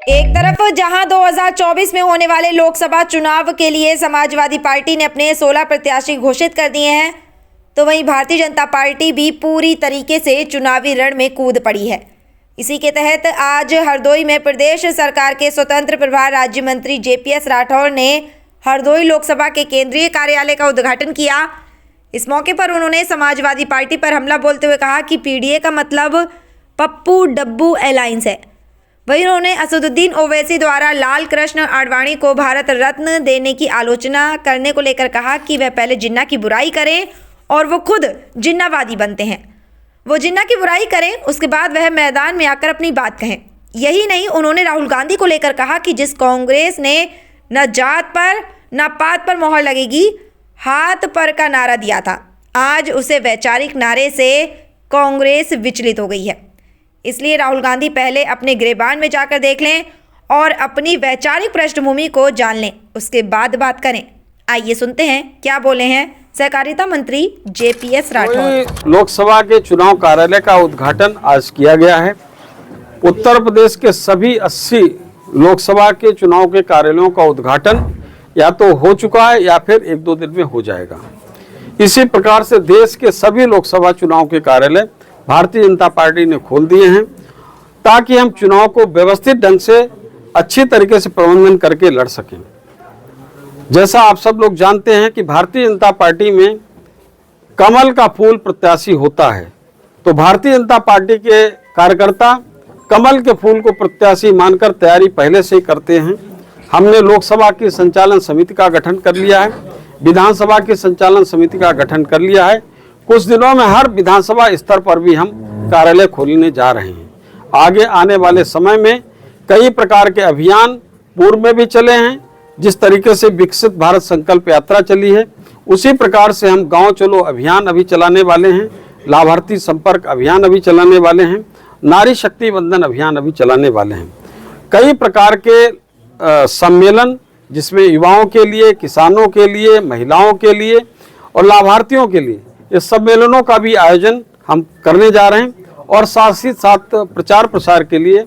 एक तरफ जहां 2024 में होने वाले लोकसभा चुनाव के लिए समाजवादी पार्टी ने अपने 16 प्रत्याशी घोषित कर दिए हैं, तो वहीं भारतीय जनता पार्टी भी पूरी तरीके से चुनावी रण में कूद पड़ी है। इसी के तहत आज हरदोई में प्रदेश सरकार के स्वतंत्र प्रभार राज्य मंत्री JPS राठौर ने हरदोई लोकसभा के केंद्रीय कार्यालय का उद्घाटन किया। इस मौके पर उन्होंने समाजवादी पार्टी पर हमला बोलते हुए कहा कि PDA का मतलब पप्पू डब्बू अलायंस है। वहीं उन्होंने असदुद्दीन ओवैसी द्वारा लाल कृष्ण आडवाणी को भारत रत्न देने की आलोचना करने को लेकर कहा कि वह पहले जिन्ना की बुराई करें और वो खुद जिन्नावादी बनते हैं। वो जिन्ना की बुराई करें, उसके बाद वह मैदान में आकर अपनी बात कहें। यही नहीं, उन्होंने राहुल गांधी को लेकर कहा कि जिस कांग्रेस ने न जात पर न पात पर मोहर लगेगी, हाथ पर का नारा दिया था, आज उसे वैचारिक नारे से कांग्रेस विचलित हो गई है। इसलिए राहुल गांधी पहले अपने गिरेबान में जाकर देख लें और अपनी वैचारिक पृष्ठभूमि को जान लें, उसके बाद बात करें। आइए सुनते हैं क्या बोले हैं सहकारिता मंत्री JPS राठौर। लोकसभा के चुनाव कार्यालय का उद्घाटन आज किया गया है। उत्तर प्रदेश के सभी 80 लोकसभा के चुनाव के कार्यालयों का उद्घाटन या तो हो चुका है या फिर 1-2 दिन में हो जाएगा। इसी प्रकार से देश के सभी लोकसभा चुनाव के कार्यालय भारतीय जनता पार्टी ने खोल दिए हैं, ताकि हम चुनाव को व्यवस्थित ढंग से अच्छी तरीके से प्रबंधन करके लड़ सकें। जैसा आप सब लोग जानते हैं कि भारतीय जनता पार्टी में कमल का फूल प्रत्याशी होता है, तो भारतीय जनता पार्टी के कार्यकर्ता कमल के फूल को प्रत्याशी मानकर तैयारी पहले से ही करते हैं। हमने लोकसभा की संचालन समिति का गठन कर लिया है, विधानसभा की संचालन समिति का गठन कर लिया है। कुछ दिनों में हर विधानसभा स्तर पर भी हम कार्यालय खोलने जा रहे हैं। आगे आने वाले समय में कई प्रकार के अभियान पूर्व में भी चले हैं। जिस तरीके से विकसित भारत संकल्प यात्रा चली है, उसी प्रकार से हम गांव चलो अभियान अभी चलाने वाले हैं, लाभार्थी संपर्क अभियान अभी चलाने वाले हैं, नारी शक्ति वंदन अभियान अभी चलाने वाले हैं। कई प्रकार के सम्मेलन जिसमें युवाओं के लिए, किसानों के लिए, महिलाओं के लिए और लाभार्थियों के लिए इस सम्मेलनों का भी आयोजन हम करने जा रहे हैं। और साथ ही साथ प्रचार प्रसार के लिए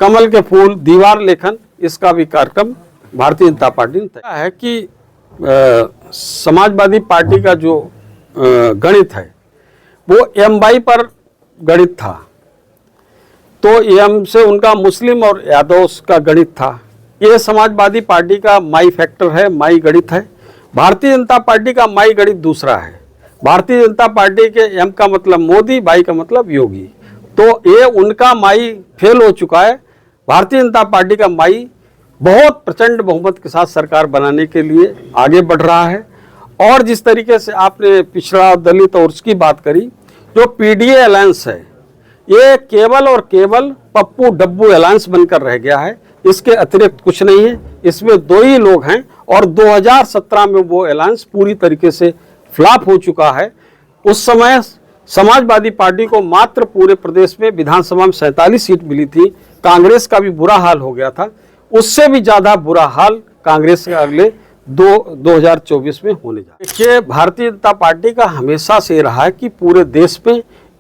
कमल के फूल दीवार लेखन, इसका भी कार्यक्रम भारतीय जनता पार्टी ने तय है कि समाजवादी पार्टी का जो गणित है वो MY पर गणित था, तो M से उनका मुस्लिम और यादव का गणित था। ये समाजवादी पार्टी का माई फैक्टर है, माई गणित है। भारतीय जनता पार्टी का माई गणित दूसरा है। भारतीय जनता पार्टी के M का मतलब मोदी, Y का मतलब योगी, तो ये उनका माई फेल हो चुका है। भारतीय जनता पार्टी का माई बहुत प्रचंड बहुमत के साथ सरकार बनाने के लिए आगे बढ़ रहा है। और जिस तरीके से आपने पिछड़ा दलित और उसकी बात करी, जो PDA अलायंस है, ये केवल और केवल पप्पू डब्बू अलायंस बनकर रह गया है। इसके अतिरिक्त कुछ नहीं है। इसमें 2 ही लोग हैं और 2017 में वो अलायंस पूरी तरीके से फ्लॉप हो चुका है। उस समय समाजवादी पार्टी को मात्र पूरे प्रदेश में विधानसभा में 47 सीट मिली थी। कांग्रेस का भी बुरा हाल हो गया था। उससे भी ज्यादा बुरा हाल कांग्रेस के अगले 2024 में होने जा रहा है। देखिए, भारतीय जनता पार्टी का हमेशा से रहा है कि पूरे देश में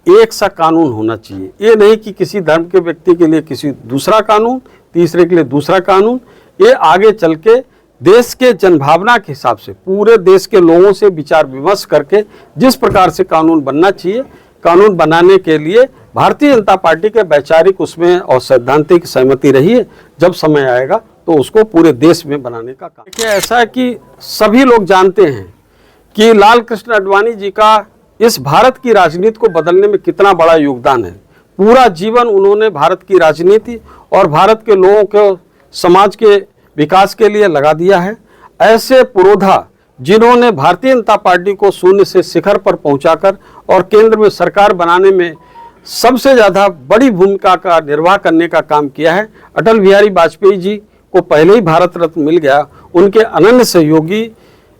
एक सा कानून होना चाहिए। ये नहीं कि किसी धर्म के व्यक्ति के लिए किसी दूसरा कानून, तीसरे के लिए दूसरा कानून। ये आगे चल के देश के जनभावना के हिसाब से पूरे देश के लोगों से विचार विमर्श करके जिस प्रकार से कानून बनना चाहिए, कानून बनाने के लिए भारतीय जनता पार्टी के वैचारिक उसमें और सैद्धांतिक सहमति रही है। जब समय आएगा तो उसको पूरे देश में बनाने का काम। देखिए, ऐसा है कि सभी लोग जानते हैं कि लाल कृष्ण आडवाणी जी का इस भारत की राजनीति को बदलने में कितना बड़ा योगदान है। पूरा जीवन उन्होंने भारत की राजनीति और भारत के लोगों को समाज के विकास के लिए लगा दिया है। ऐसे पुरोधा जिन्होंने भारतीय जनता पार्टी को शून्य से शिखर पर पहुंचाकर और केंद्र में सरकार बनाने में सबसे ज़्यादा बड़ी भूमिका का निर्वाह करने का काम किया है। अटल बिहारी वाजपेयी जी को पहले ही भारत रत्न मिल गया। उनके अनन्य सहयोगी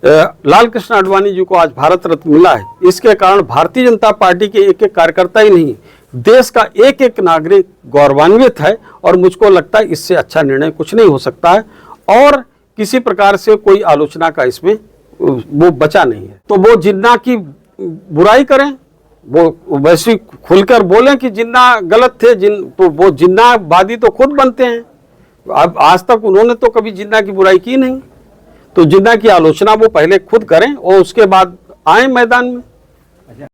लाल कृष्ण आडवाणी जी को आज भारत रत्न मिला है। इसके कारण भारतीय जनता पार्टी के एक एक कार्यकर्ता ही नहीं, देश का एक एक नागरिक गौरवान्वित है। और मुझको लगता है इससे अच्छा निर्णय कुछ नहीं हो सकता है और किसी प्रकार से कोई आलोचना का इसमें वो बचा नहीं है। तो वो जिन्ना की बुराई करें, वो वैसे खुलकर बोलें कि जिन्ना गलत थे, तो वो जिन्नावादी तो खुद बनते हैं। अब आज तक उन्होंने तो कभी जिन्ना की बुराई की नहीं, तो जिन्ना की आलोचना वो पहले खुद करें और उसके बाद आए मैदान में।